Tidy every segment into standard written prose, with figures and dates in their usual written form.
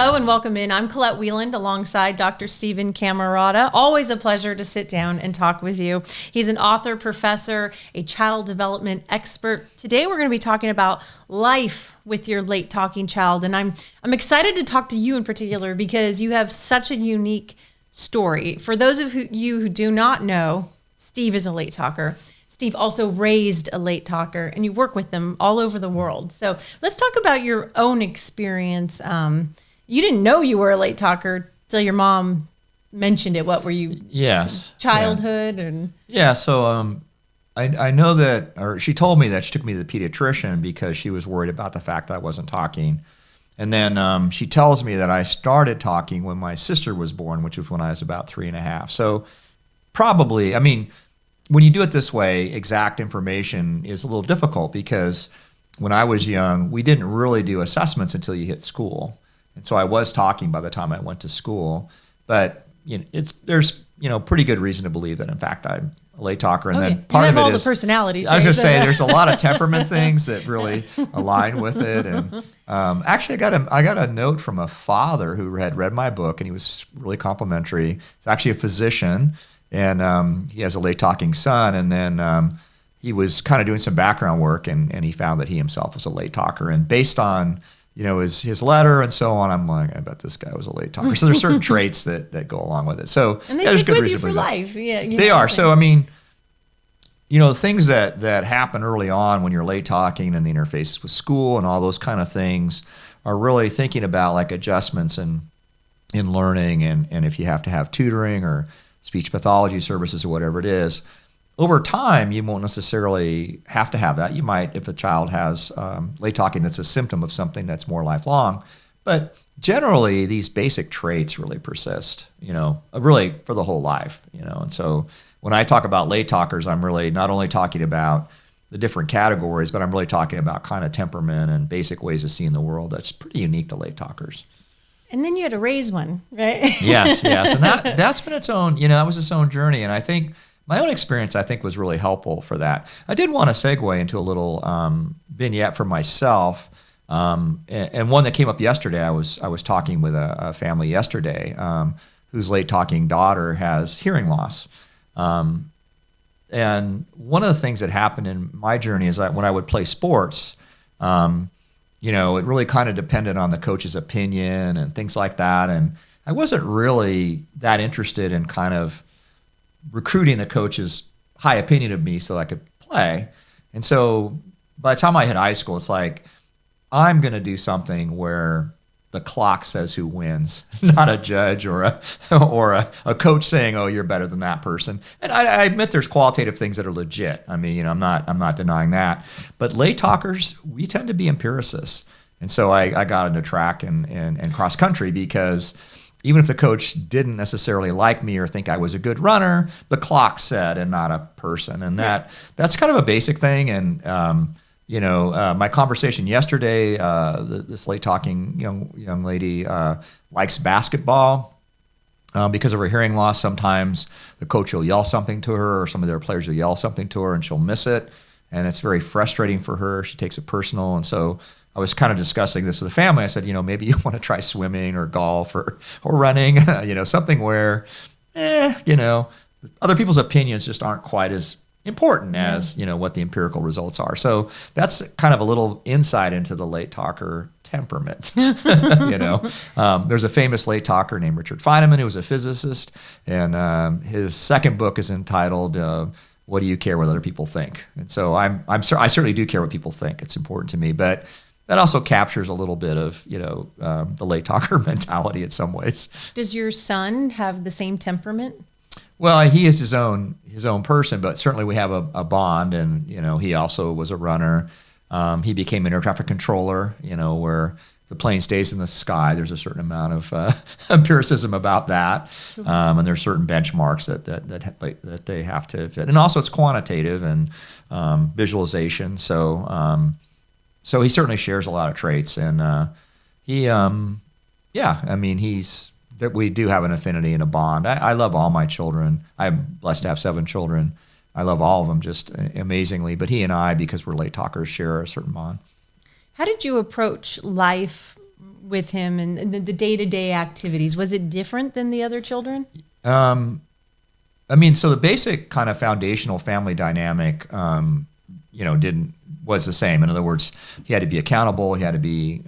Hello and welcome in. I'm Collette Wieland alongside Dr. Stephen Camarata. Always a pleasure to sit down and talk with you. He's an author, professor, a child development expert. Today we're going to be talking about life with your late talking child. And I'm excited to talk to you in particular because you have such a unique story. For those of you who do not know, Steve is a late talker. Steve also raised a late talker, and you work with them all over the world. So let's talk about your own experience. You didn't know you were a late talker till your mom mentioned it. What were you? Yes. Childhood and. Yeah. So I know that, or she told me that she took me to the pediatrician because she was worried about the fact that I wasn't talking. And then she tells me that I started talking when my sister was born, which was when I was about 3.5. So probably, I mean, when you do it this way, exact information is a little difficult because when I was young, we didn't really do assessments until you hit school. And so I was talking by the time I went to school. But there's pretty good reason to believe that, in fact, I'm a late talker. And then part of it is... You have all the personality. I was going to say, there's a lot of temperament things that really align with it. And actually, I got a note from a father who had read my book, and he was really complimentary. He's actually a physician. And he has a late talking son, and then he was kind of doing some background work, and he found that he himself was a late talker. And based on his letter and so on, I'm like, I bet this guy was a late talker. So there's certain traits that go along with it. So and they there's stick good with you reason for to life. Yeah, they are. So I mean, the things that happen early on when you're late talking and the interfaces with school and all those kind of things are really thinking about like adjustments in learning and if you have to have tutoring or speech pathology services or whatever it is. Over time, you won't necessarily have to have that. You might, if a child has late talking, that's a symptom of something that's more lifelong. But generally, these basic traits really persist, really for the whole life, And so when I talk about late talkers, I'm really not only talking about the different categories, but I'm really talking about kind of temperament and basic ways of seeing the world that's pretty unique to late talkers. And then you had to raise one, right? Yes. And that's been its own, that was its own journey. And I think my own experience, was really helpful for that. I did want to segue into a little vignette for myself. And one that came up yesterday, I was talking with a family yesterday whose late talking daughter has hearing loss. And one of the things that happened in my journey is that when I would play sports, it really kind of depended on the coach's opinion and things like that. And I wasn't really that interested in kind of recruiting the coach's high opinion of me so I could play. And so by the time I hit high school, it's like, I'm going to do something where the clock says who wins, not a judge or a coach saying, oh, you're better than that person. And I admit there's qualitative things that are legit. I mean, I'm not denying that. But late talkers, we tend to be empiricists. And so I got into track and cross country because even if the coach didn't necessarily like me or think I was a good runner, the clock said and not a person. And that's kind of a basic thing. And my conversation yesterday, this late talking young lady likes basketball because of her hearing loss. Sometimes the coach will yell something to her, or some of their players will yell something to her, and she'll miss it, and it's very frustrating for her. She takes it personal, and so I was kind of discussing this with the family. I said, maybe you want to try swimming or golf or running, something where, other people's opinions just aren't quite as important as what the empirical results are. So that's kind of a little insight into the late talker temperament. There's a famous late talker named Richard Feynman who was a physicist, and his second book is entitled "What Do You Care What Other People Think?" And so I certainly do care what people think. It's important to me, but that also captures a little bit of the late talker mentality in some ways. Does your son have the same temperament? Well, he is his own person, but certainly we have a bond, and he also was a runner. He became an air traffic controller, where the plane stays in the sky. There's a certain amount of empiricism about that, and there's certain benchmarks that they have to fit, and also it's quantitative and visualization. So he certainly shares a lot of traits, and that we do have an affinity and a bond. I love all my children. I'm blessed to have 7 children. I love all of them just amazingly. But he and I, because we're late talkers, share a certain bond. How did you approach life with him and the day-to-day activities? Was it different than the other children? I mean, so the basic kind of foundational family dynamic, was the same. In other words, he had to be accountable. He had to be,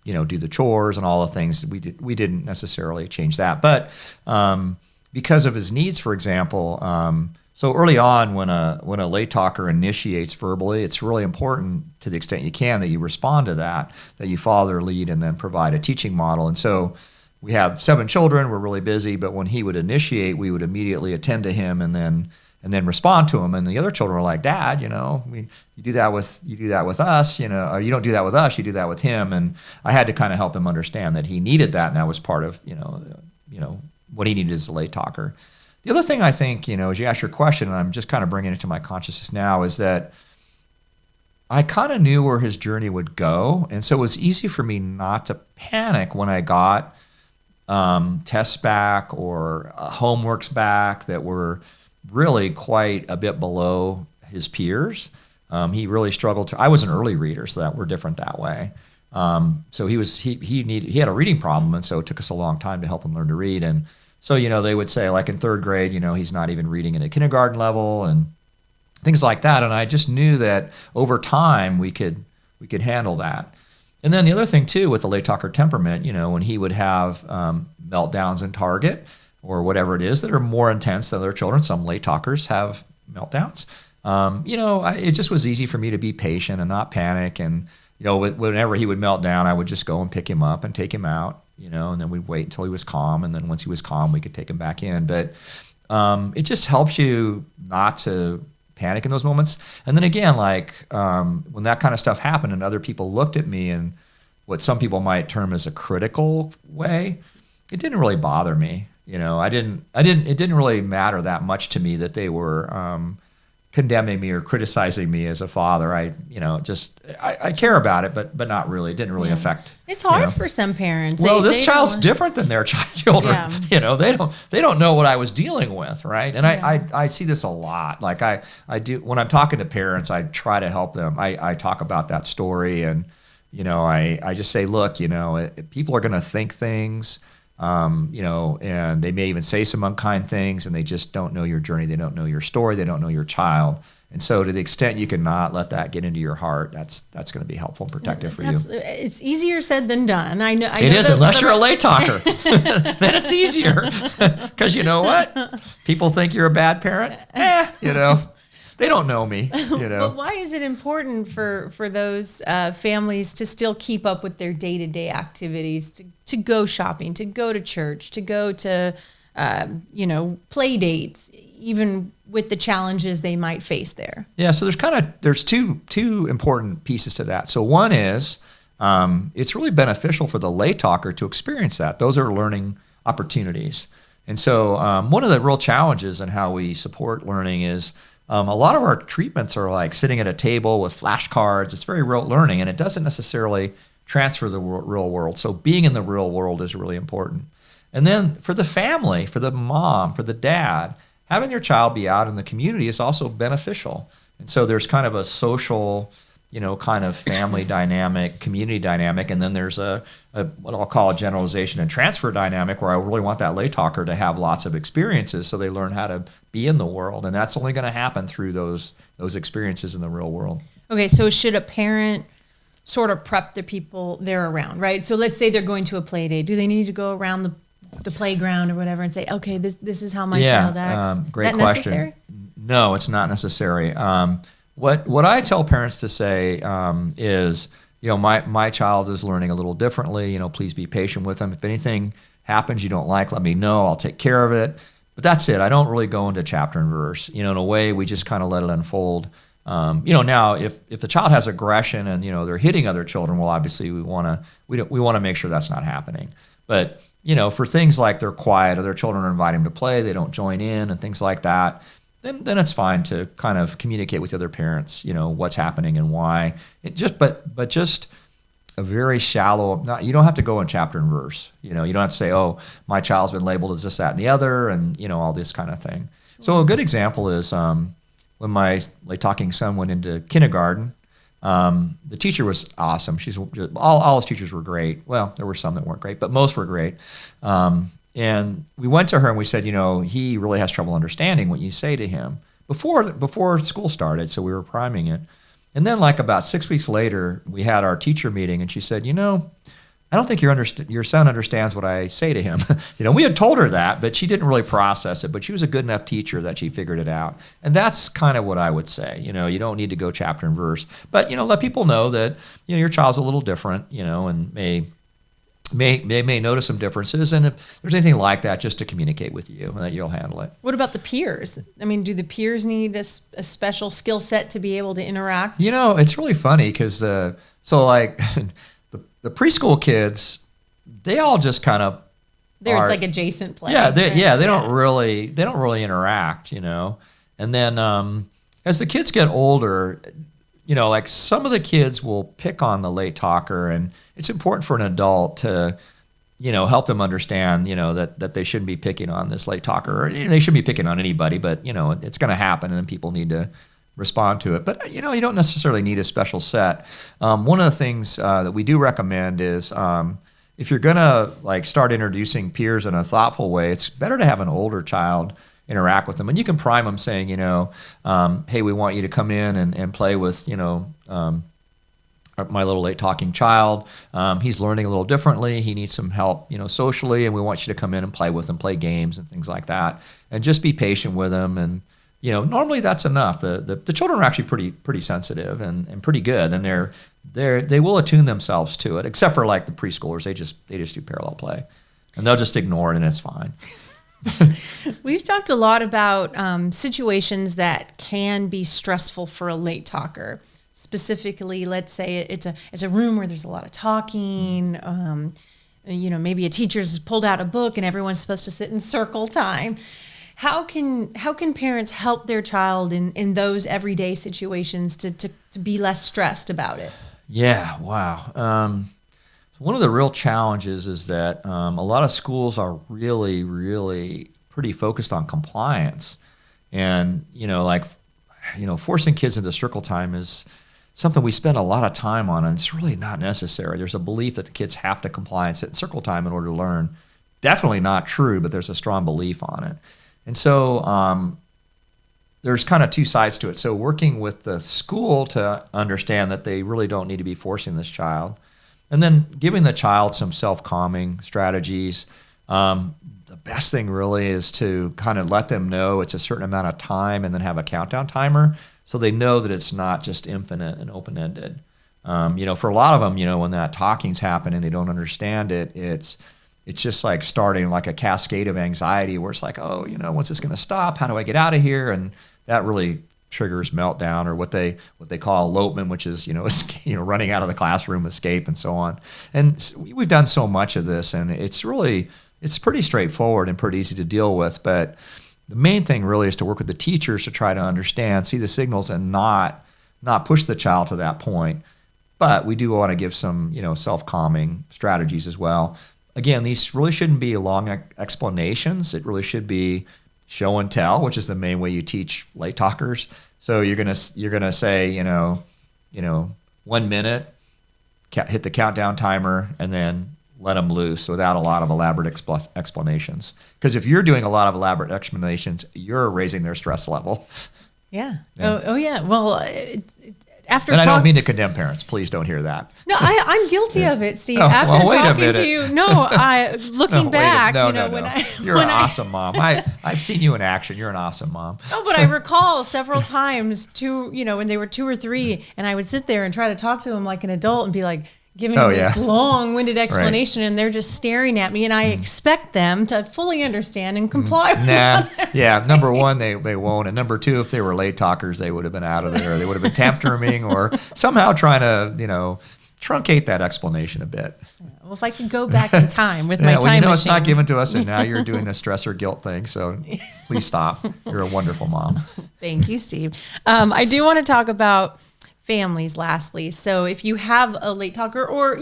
do the chores and all the things. We didn't necessarily change that, but because of his needs, for example, so early on, when a late talker initiates verbally, it's really important, to the extent you can, that you respond to that you follow their lead and then provide a teaching model. And so we have 7 children. We're really busy, but when he would initiate, we would immediately attend to him and then respond to him. And the other children were like, "Dad, you do that with us, or you don't do that with us. You do that with him." And I had to kind of help him understand that he needed that, and that was part of what he needed as a late talker. The other thing I think, as you ask your question, and I'm just kind of bringing it to my consciousness now, is that I kind of knew where his journey would go, and so it was easy for me not to panic when I got tests back or homeworks back that were really quite a bit below his peers. He really struggled I was an early reader, so that we're different that way. So he had a reading problem, and so it took us a long time to help him learn to read. And so, they would say, like in 3rd grade, he's not even reading at a kindergarten level and things like that. And I just knew that over time we could handle that. And then the other thing too, with the late talker temperament, when he would have meltdowns in Target or whatever it is that are more intense than other children, some late talkers have meltdowns. It just was easy for me to be patient and not panic. And whenever he would melt down, I would just go and pick him up and take him out. And then we'd wait until he was calm, and then once he was calm, we could take him back in. But it just helps you not to panic in those moments. And then again, like when that kind of stuff happened and other people looked at me in what some people might term as a critical way, it didn't really bother me. It didn't really matter that much to me that they were condemning me or criticizing me as a father. I care about it, but not really. It didn't really affect. It's hard for some parents. Well, this child's different than their children. Yeah. They don't know what I was dealing with, right? And I see this a lot. Like I do when I'm talking to parents, I try to help them. I talk about that story, and I just say, look, people are going to think things. And they may even say some unkind things, and they just don't know your journey. They don't know your story. They don't know your child. And so to the extent you can not let that get into your heart, that's going to be helpful and protective for you. It's easier said than done. I know it is, unless you're a late talker. Then it's easier. Because you know what? People think you're a bad parent. They don't know me, But why is it important for those families to still keep up with their day-to-day activities, to go shopping, to go to church, to go to, play dates, even with the challenges they might face there? Yeah, so there's two important pieces to that. So one is it's really beneficial for the late talker to experience that. Those are learning opportunities. And so one of the real challenges in how we support learning is a lot of our treatments are like sitting at a table with flashcards. It's very rote learning, and it doesn't necessarily transfer the real world. So being in the real world is really important. And then for the family, for the mom, for the dad, having their child be out in the community is also beneficial. And so there's kind of a social, kind of family dynamic, community dynamic, and then there's a what I'll call a generalization and transfer dynamic, where I really want that late talker to have lots of experiences so they learn how to be in the world. And that's only going to happen through those experiences in the real world. Okay, so should a parent sort of prep the people they're around, right? So let's say they're going to a play day. Do they need to go around the playground or whatever and say, okay, this is how my child acts? Great is that question. Necessary? No, it's not necessary. What I tell parents to say is, my child is learning a little differently. Please be patient with them. If anything happens you don't like, let me know. I'll take care of it. But that's it. I don't really go into chapter and verse. In a way, we just kind of let it unfold. Now if the child has aggression and they're hitting other children, well, obviously we want to make sure that's not happening. But for things like they're quiet, other children are inviting them to play, they don't join in, and things like that, then it's fine to kind of communicate with the other parents, what's happening and why. But just a very shallow. You don't have to go in chapter and verse. You don't have to say, oh, my child's been labeled as this, that, and the other, and all this kind of thing. So a good example is when my late talking son went into kindergarten. The teacher was awesome. All his teachers were great. Well, there were some that weren't great, but most were great. And we went to her and we said, he really has trouble understanding what you say to him before school started. So we were priming it. And then like about 6 weeks later, we had our teacher meeting and she said, I don't think your son understands what I say to him. We had told her that, but she didn't really process it. But she was a good enough teacher that she figured it out. And that's kind of what I would say. You don't need to go chapter and verse. But, let people know that, your child's a little different, and may notice some differences. And if there's anything like that, just to communicate with you, that you'll handle it. What about the peers? I mean, do the peers need a special skill set to be able to interact? It's really funny because the preschool kids, they all just kind of there's like adjacent play. Yeah, they don't really interact, And then as the kids get older, like some of the kids will pick on the late talker, and it's important for an adult to help them understand, that they shouldn't be picking on this late talker, or they shouldn't be picking on anybody, but it's going to happen, and then people need to respond to it. But you don't necessarily need a special set. One of the things that we do recommend is if you're gonna start introducing peers in a thoughtful way, it's better to have an older child interact with them, and you can prime them saying, hey, we want you to come in and play with my little late talking child. He's learning a little differently. He needs some help, socially, and we want you to come in and play with him, play games and things like that, and just be patient with him. And normally that's enough. The children are actually pretty sensitive and pretty good, and they will attune themselves to it. Except for like the preschoolers, they just do parallel play, and they'll just ignore it, and it's fine. We've talked a lot about situations that can be stressful for a late talker. Specifically, let's say it's a room where there's a lot of talking. Maybe a teacher's pulled out a book and everyone's supposed to sit in circle time. How can parents help their child in those everyday situations to be less stressed about it? Yeah, wow. One of the real challenges is that a lot of schools are really, really pretty focused on compliance, and forcing kids into circle time is something we spend a lot of time on, and it's really not necessary. There's a belief that the kids have to comply and sit in circle time in order to learn. Definitely not true, but there's a strong belief on it. And so there's kind of two sides to it. So working with the school to understand that they really don't need to be forcing this child, and then giving the child some self-calming strategies. The best thing really is to kind of let them know it's a certain amount of time, and then have a countdown timer so they know that it's not just infinite and open-ended. For a lot of them, when that talking's happening, they don't understand it. It's just like starting like a cascade of anxiety where it's like, oh, when's this going to stop? How do I get out of here? And that really triggers meltdown, or what they call elopement, which is running out of the classroom, escape, and so on. And we've done so much of this, and it's pretty straightforward and pretty easy to deal with. But the main thing really is to work with the teachers to try to understand, see the signals, and not push the child to that point. But we do want to give some self-calming strategies as well. Again, these really shouldn't be long explanations. It really should be show and tell, which is the main way you teach late talkers. So you're gonna say 1 minute, hit the countdown timer, and then let them loose without a lot of elaborate explanations. Because if you're doing a lot of elaborate explanations, you're raising their stress level. Yeah. Oh yeah. Well, And I don't mean to condemn parents. Please don't hear that. No, I'm guilty of it, Steve. After talking to you, looking back, you're an awesome mom. I've seen you in action. You're an awesome mom. No, but I recall several times when they were 2 or 3, and I would sit there and try to talk to them like an adult and be like, giving this long-winded explanation, right. And they're just staring at me, and I expect them to fully understand and comply with Yeah, number one, they won't. And number two, if they were late talkers, they would have been out of there. They would have been tantruming or somehow trying to, truncate that explanation a bit. Well, if I could go back in time with my time machine. It's not given to us, and now you're doing the stress or guilt thing, so please stop. You're a wonderful mom. Thank you, Steve. I do want to talk about families lastly. So if you have a late talker, or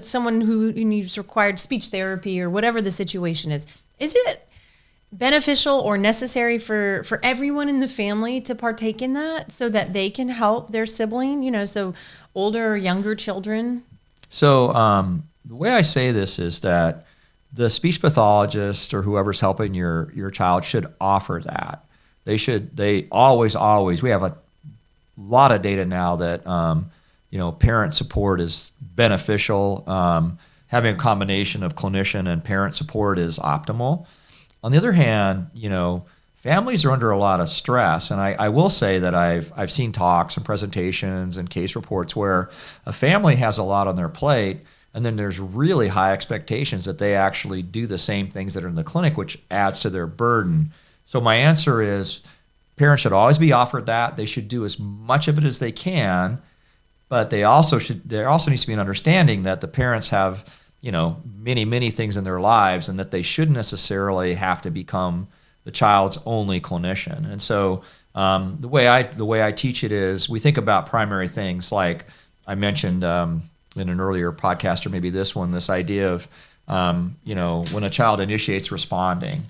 someone who needs required speech therapy, or whatever the situation is it beneficial or necessary for everyone in the family to partake in that so that they can help their sibling, so older or younger children? So the way I say this is that the speech pathologist or whoever's helping your child should offer that. They always, we have a lot of data now that, parent support is beneficial. Having a combination of clinician and parent support is optimal. On the other hand, families are under a lot of stress, and I will say that I've seen talks and presentations and case reports where a family has a lot on their plate, and then there's really high expectations that they actually do the same things that are in the clinic, which adds to their burden. So my answer is parents should always be offered that. They should do as much of it as they can, but there also needs to be an understanding that the parents have many things in their lives, and that they shouldn't necessarily have to become the child's only clinician. And so the way I teach it is we think about primary things like I mentioned in an earlier podcast, or maybe this one, this idea of when a child initiates responding.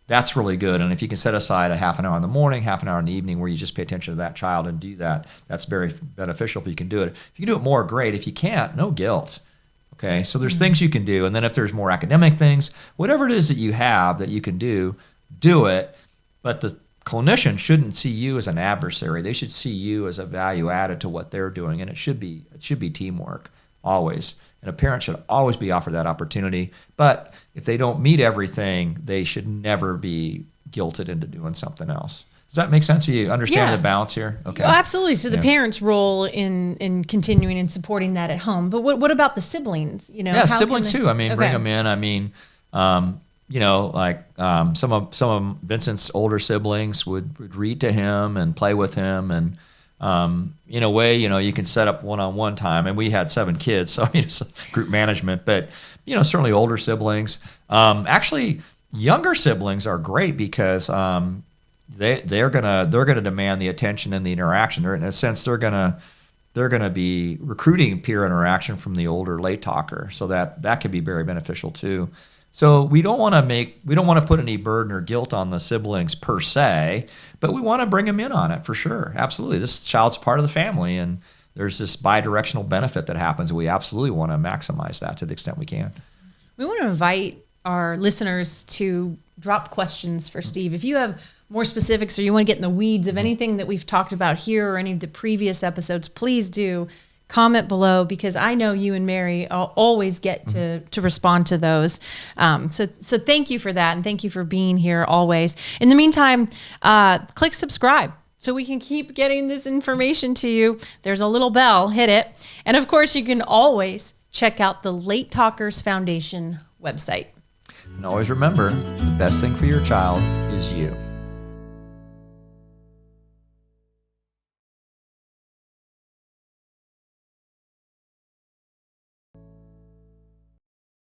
That's really good. And if you can set aside a half an hour in the morning, half an hour in the evening where you just pay attention to that child and do that, that's very beneficial if you can do it. If you can do it more, great. If you can't, no guilt. Okay, so there's things you can do, and then if there's more academic things, whatever it is that you have that you can do it. But the clinician shouldn't see you as an adversary. They should see you as a value added to what they're doing, and it should be teamwork always. And a parent should always be offered that opportunity. But if they don't meet everything, they should never be guilted into doing something else. Does that make sense? You understand the balance here? Okay. Oh, absolutely. So the parents' role in continuing and supporting that at home. But what about the siblings? Siblings too. Bring them in. Some of Vincent's older siblings would read to him and play with him, and in a way, you can set up one-on-one time. And we had 7 kids, so it's group management. But certainly older siblings. Actually, younger siblings are great because they're gonna demand the attention and the interaction. In a sense, they're gonna be recruiting peer interaction from the older late talker, so that can be very beneficial too. So we don't want to put any burden or guilt on the siblings per se, but we want to bring them in on it for sure. Absolutely, this child's part of the family, and there's this bi-directional benefit that happens. We absolutely want to maximize that to the extent we can. We want to invite our listeners to drop questions for Steve. If you have more specifics or you want to get in the weeds of anything that we've talked about here or any of the previous episodes, please do comment below, because I know you and Mary always get to respond to those. So thank you for that, and thank you for being here always. In the meantime, click subscribe so we can keep getting this information to you. There's a little bell, hit it. And of course, you can always check out the Late Talkers Foundation website. And always remember, the best thing for your child is you.